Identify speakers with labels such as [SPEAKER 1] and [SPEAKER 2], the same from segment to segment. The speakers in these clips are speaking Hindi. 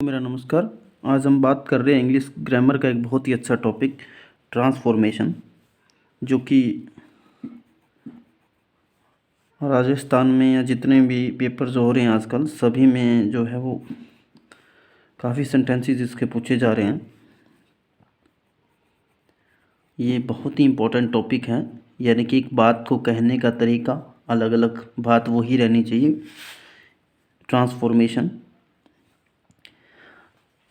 [SPEAKER 1] मेरा नमस्कार। आज हम बात कर रहे हैं इंग्लिश ग्रामर का एक बहुत ही अच्छा टॉपिक ट्रांसफॉर्मेशन, जो कि राजस्थान में या जितने भी पेपर जो हो रहे हैं आजकल सभी में जो है वो काफ़ी सेंटेंसेस इसके पूछे जा रहे हैं। ये बहुत ही इम्पोर्टेंट टॉपिक है, यानी कि एक बात को कहने का तरीका अलग अलग बात वही रहनी चाहिए। ट्रांसफॉर्मेशन,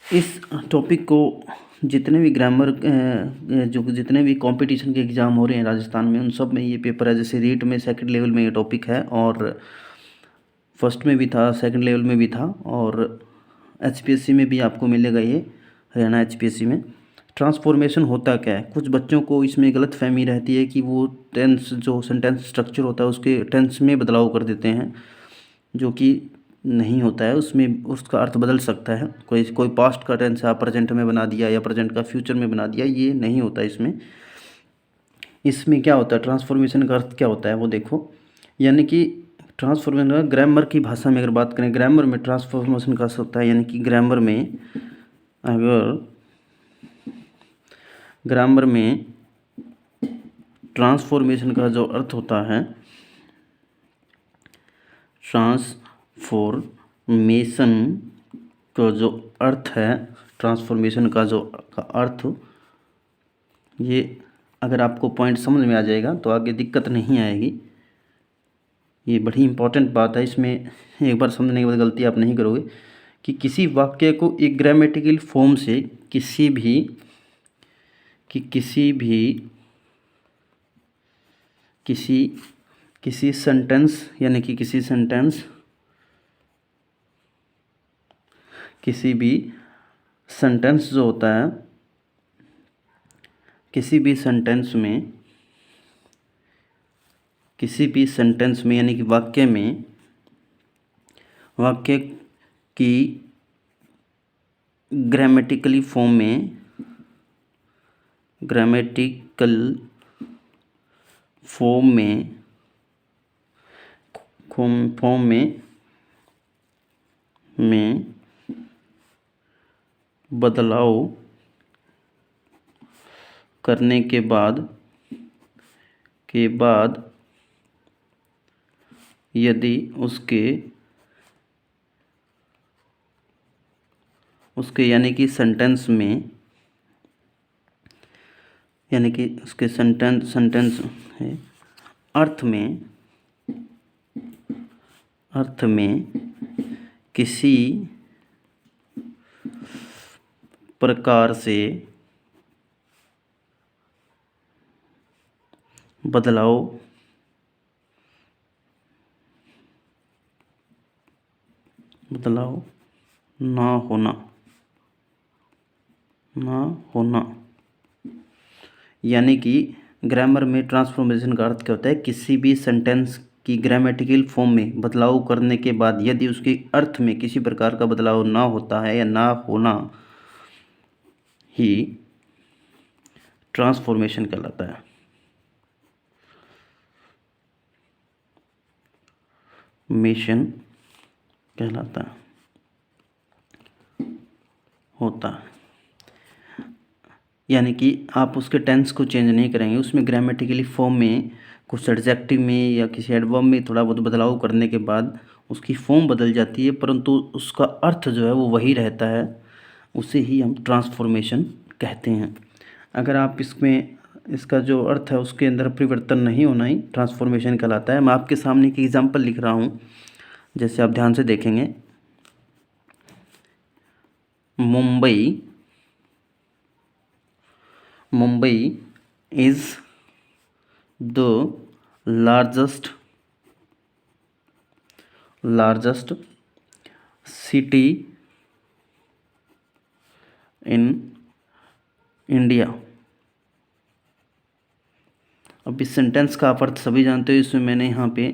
[SPEAKER 1] इस टॉपिक को जितने भी ग्रामर जो जितने भी कंपटीशन के एग्ज़ाम हो रहे हैं राजस्थान में, उन सब में ये पेपर है। जैसे रीट में सेकंड लेवल में ये टॉपिक है, और फर्स्ट में भी था, सेकंड लेवल में भी था, और एचपीएससी में भी आपको मिलेगा ये, हरियाणा एचपीएससी में। ट्रांसफॉर्मेशन होता क्या है? कुछ बच्चों को इसमें गलत फहमी रहती है कि वो टेंस, जो सेंटेंस स्ट्रक्चर होता है उसके टेंस में बदलाव कर देते हैं, जो कि नहीं होता है। उसमें उसका अर्थ बदल सकता है। कोई पास्ट का टेंस आप प्रेजेंट में बना दिया या प्रेजेंट का फ्यूचर में बना दिया, ये नहीं होता इसमें। इसमें क्या होता है, ट्रांसफॉर्मेशन का अर्थ क्या होता है वो देखो। यानी कि ट्रांसफॉर्मेशन ग्रामर की भाषा में अगर बात करें, ग्रामर में ट्रांसफॉर्मेशन का अर्थ होता है, यानी कि ग्रामर में ट्रांसफॉर्मेशन का जो अर्थ होता है, ट्रांसफॉर्मेशन का जो अर्थ है, ट्रांसफॉर्मेशन का जो अर्थ, ये अगर आपको पॉइंट समझ में आ जाएगा तो आगे दिक्कत नहीं आएगी। ये बड़ी इंपॉर्टेंट बात है। इसमें एक बार समझने के बाद गलती आप नहीं करोगे कि किसी वाक्य को एक ग्रामेटिकल फॉर्म से किसी सेंटेंस, यानी कि किसी भी सेंटेंस जो होता है, किसी भी सेंटेंस में यानी कि वाक्य की ग्रामेटिकल फॉर्म में बदलाव करने के बाद यदि उसके यानी कि सेंटेंस में, यानी कि उसके सेंटेंस है अर्थ में किसी प्रकार से बदलाव ना होना, यानी कि ग्रामर में ट्रांसफॉर्मेशन का अर्थ क्या होता है, किसी भी सेंटेंस की ग्रामेटिकल फॉर्म में बदलाव करने के बाद यदि उसके अर्थ में किसी प्रकार का बदलाव ना होता है या ना होना ही ट्रांसफॉर्मेशन कहलाता है। मिशन कहलाता होता है, यानी कि आप उसके टेंस को चेंज नहीं करेंगे, उसमें ग्रामेटिकली फॉर्म में कुछ एडजेक्टिव में या किसी एडवर्ब में थोड़ा बहुत बदलाव करने के बाद उसकी फॉर्म बदल जाती है, परंतु उसका अर्थ जो है वो वही रहता है। उसे ही हम ट्रांसफॉर्मेशन कहते हैं। अगर आप इसका जो अर्थ है उसके अंदर परिवर्तन नहीं होना ही ट्रांसफॉर्मेशन कहलाता है। मैं आपके सामने एक एग्जाम्पल लिख रहा हूँ, जैसे आप ध्यान से देखेंगे। Mumbai is the largest city in India। अब इस सेंटेंस का आप अर्थ सभी जानते हो। इसमें मैंने यहाँ पे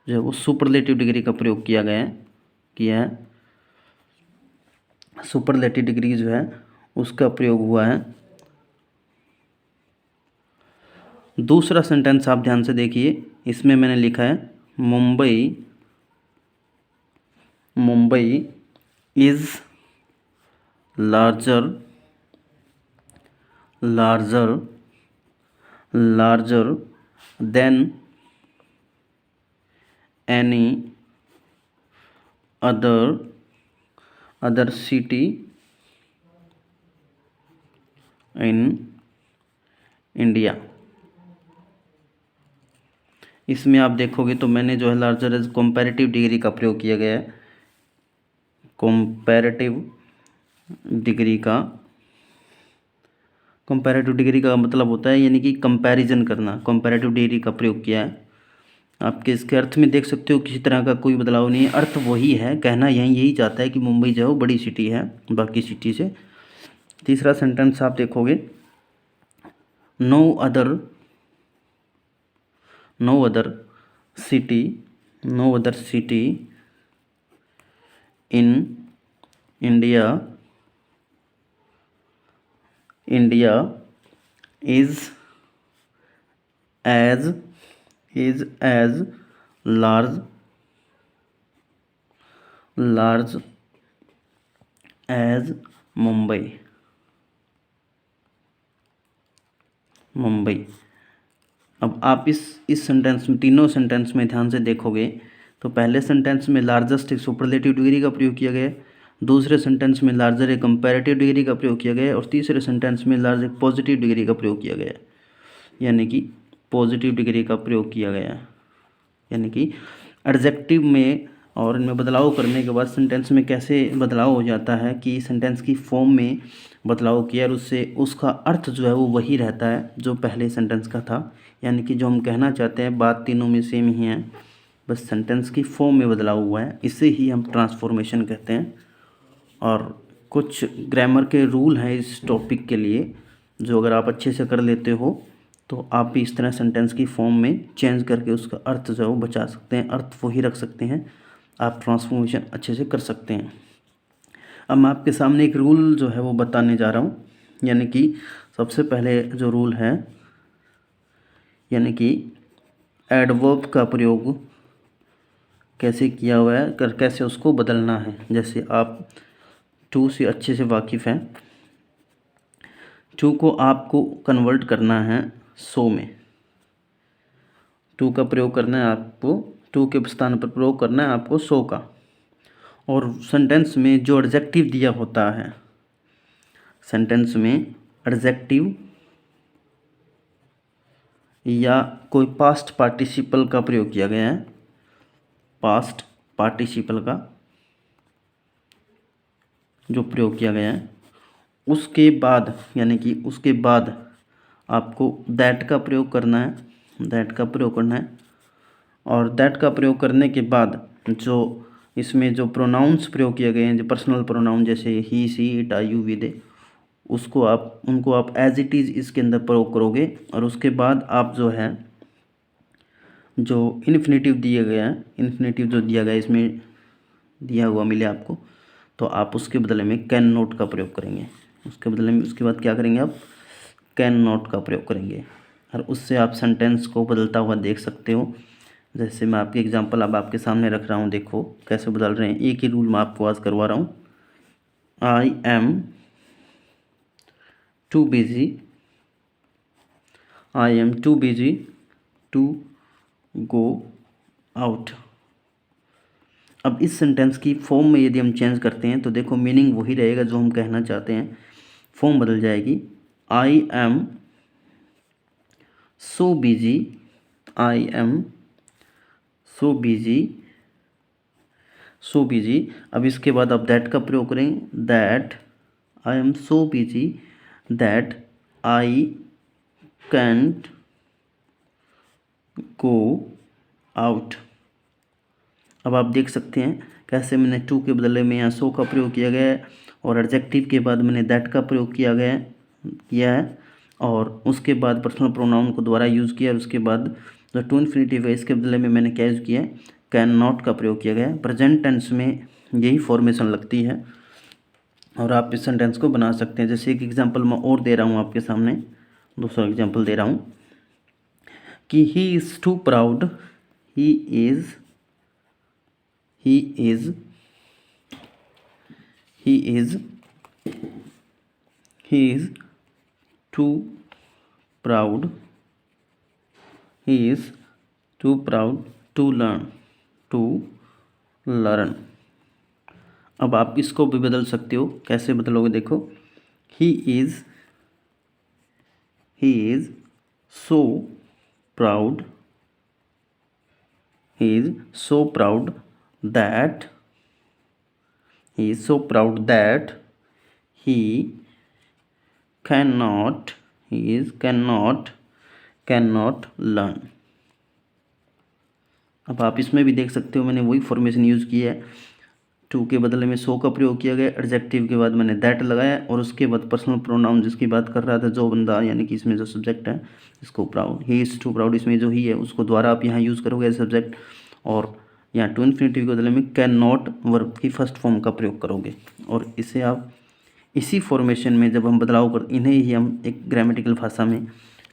[SPEAKER 1] जो है वो सुपरलेटिव डिग्री का प्रयोग किया है। सुपरलेटिव डिग्री जो है उसका प्रयोग हुआ है। दूसरा सेंटेंस आप ध्यान से देखिए, इसमें मैंने लिखा है Mumbai is larger, larger, larger than any other city in India. इसमें आप देखोगे तो मैंने जो है लार्जर एज कंपैरेटिव डिग्री का प्रयोग किया गया है। कंपैरेटिव डिग्री का मतलब होता है यानी कि कंपैरिजन करना। कंपैरेटिव डिग्री का प्रयोग किया है। आपके इसके अर्थ में देख सकते हो किसी तरह का कोई बदलाव नहीं है, अर्थ वही है, कहना यही चाहता है कि मुंबई जो है वो बड़ी सिटी है बाकी सिटी से। तीसरा सेंटेंस आप देखोगे, no other city in India is as large as Mumbai. अब आप इस सेंटेंस में, तीनों सेंटेंस में ध्यान से देखोगे तो पहले सेंटेंस में लार्जेस्ट एक सुपरलेटिव डिग्री का प्रयोग किया गया है, दूसरे सेंटेंस में लार्जर एक कंपैरेटिव डिग्री का प्रयोग किया गया है और तीसरे सेंटेंस में लार्ज एक पॉजिटिव डिग्री का प्रयोग किया गया है, यानी कि पॉजिटिव डिग्री का प्रयोग किया गया है। यानी कि एडजेक्टिव में और इनमें बदलाव करने के बाद सेंटेंस में कैसे बदलाव हो जाता है कि सेंटेंस की फॉर्म में बदलाव किया और उससे उसका अर्थ जो है वो वही रहता है जो पहले सेंटेंस का था। यानी कि जो हम कहना चाहते हैं बात तीनों में सेम ही है, बस सेंटेंस की फॉर्म में बदलाव हुआ है, इसे ही हम ट्रांसफॉर्मेशन कहते हैं। और कुछ ग्रामर के रूल हैं इस टॉपिक के लिए जो अगर आप अच्छे से कर लेते हो तो आप भी इस तरह सेंटेंस की फॉर्म में चेंज करके उसका अर्थ जो है वो बचा सकते हैं, अर्थ वही रख सकते हैं, आप ट्रांसफॉर्मेशन अच्छे से कर सकते हैं। अब मैं आपके सामने एक रूल जो है वो बताने जा रहा हूँ। यानी कि सबसे पहले जो रूल है, यानी कि एडवर्ब का प्रयोग कैसे किया हुआ है, कैसे उसको बदलना है। जैसे आप टू से अच्छे से वाकिफ़ हैं, टू को आपको कन्वर्ट करना है सो में, टू का प्रयोग करना है आपको, टू के स्थान पर प्रयोग करना है आपको सो का। और सेंटेंस में जो एडजेक्टिव दिया होता है, सेंटेंस में एडजेक्टिव या कोई पास्ट पार्टिसिपल का प्रयोग किया गया है, पास्ट पार्टिसिपल का जो प्रयोग किया गया है, उसके बाद यानी कि उसके बाद आपको दैट का प्रयोग करना है, दैट का प्रयोग करना है। और दैट का प्रयोग करने के बाद जो इसमें जो प्रोनाउंस प्रयोग किए गए हैं, जो पर्सनल प्रोनाउन जैसे ही, सी, इट, आई, यू, वी, दे, उनको आप एज इट इज़ इसके अंदर प्रयोग करोगे। और उसके बाद आप जो है जो इन्फिनेटिव दिया गया है, इन्फिनेटिव जो दिया गया है इसमें दिया हुआ मिले आपको, तो आप उसके बदले में कैन नॉट का प्रयोग करेंगे। उसके बदले में उसके बाद क्या करेंगे, आप कैन नॉट का प्रयोग करेंगे और उससे आप सेंटेंस को बदलता हुआ देख सकते हो। जैसे मैं आपके एग्जांपल अब आपके सामने रख रहा हूँ, देखो कैसे बदल रहे हैं। एक ही रूल मैं आपको आज करवा रहा हूँ। I am too busy, I am too busy to go out. अब इस सेंटेंस की फॉर्म में यदि हम चेंज करते हैं तो देखो मीनिंग वही रहेगा जो हम कहना चाहते हैं, फॉर्म बदल जाएगी। I am so busy, I am so busy, so busy. अब इसके बाद आप दैट का प्रयोग करें, that I am so busy that I can't go out. अब आप देख सकते हैं कैसे मैंने टू के बदले में यहाँ सो का प्रयोग किया गया है और एडजेक्टिव के बाद मैंने दैट का प्रयोग किया है और उसके बाद पर्सनल प्रोनाउन को दोबारा यूज़ किया और उसके बाद जो टू इन्फिनिटिव है इसके बदले में मैंने क्या यूज़ किया है, कैन नॉट का प्रयोग किया गया है। प्रेजेंट टेंस में यही फॉर्मेशन लगती है और आप इस सेंटेंस को बना सकते हैं। जैसे एक एग्जांपल मैं और दे रहा हूँ आपके सामने, दूसरा एग्जांपल दे रहा हूँ कि he is too proud, he is he is too proud, he is too proud to learn। अब आप इसको भी बदल सकते हो, कैसे बदलोगे देखो, he is so proud, he is so proud that he cannot learn। अब आप इसमें भी देख सकते हो, मैंने वही फॉर्मेशन यूज़ की है, टू के बदले में सो का प्रयोग किया गया, एडजेक्टिव के बाद मैंने दैट लगाया, और उसके बाद पर्सनल प्रोनाउन जिसकी बात कर रहा था जो बंदा, यानी कि इसमें जो सब्जेक्ट है इसको proud, he is too proud, इसमें जो ही है उसको द्वारा आप यहाँ यूज़ करोगे एज सब्जेक्ट, और यहाँ टू इन्फिनेटिव के बदले में कैन नॉट वर्ब की फर्स्ट फॉर्म का प्रयोग करोगे। और इसे आप इसी फॉर्मेशन में जब हम बदलाव कर, इन्हें ही हम एक ग्रामेटिकल भाषा में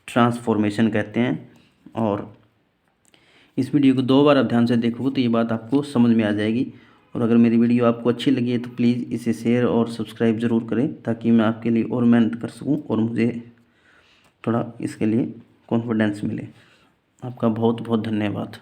[SPEAKER 1] ट्रांसफॉर्मेशन कहते हैं। और इस वीडियो को 2 बार आप ध्यान से देखोगे तो ये बात आपको समझ में आ जाएगी। और अगर मेरी वीडियो आपको अच्छी लगी है तो प्लीज़ इसे शेयर और सब्सक्राइब ज़रूर करें, ताकि मैं आपके लिए और मेहनत कर सकूं और मुझे थोड़ा इसके लिए कॉन्फिडेंस मिले। आपका बहुत बहुत धन्यवाद।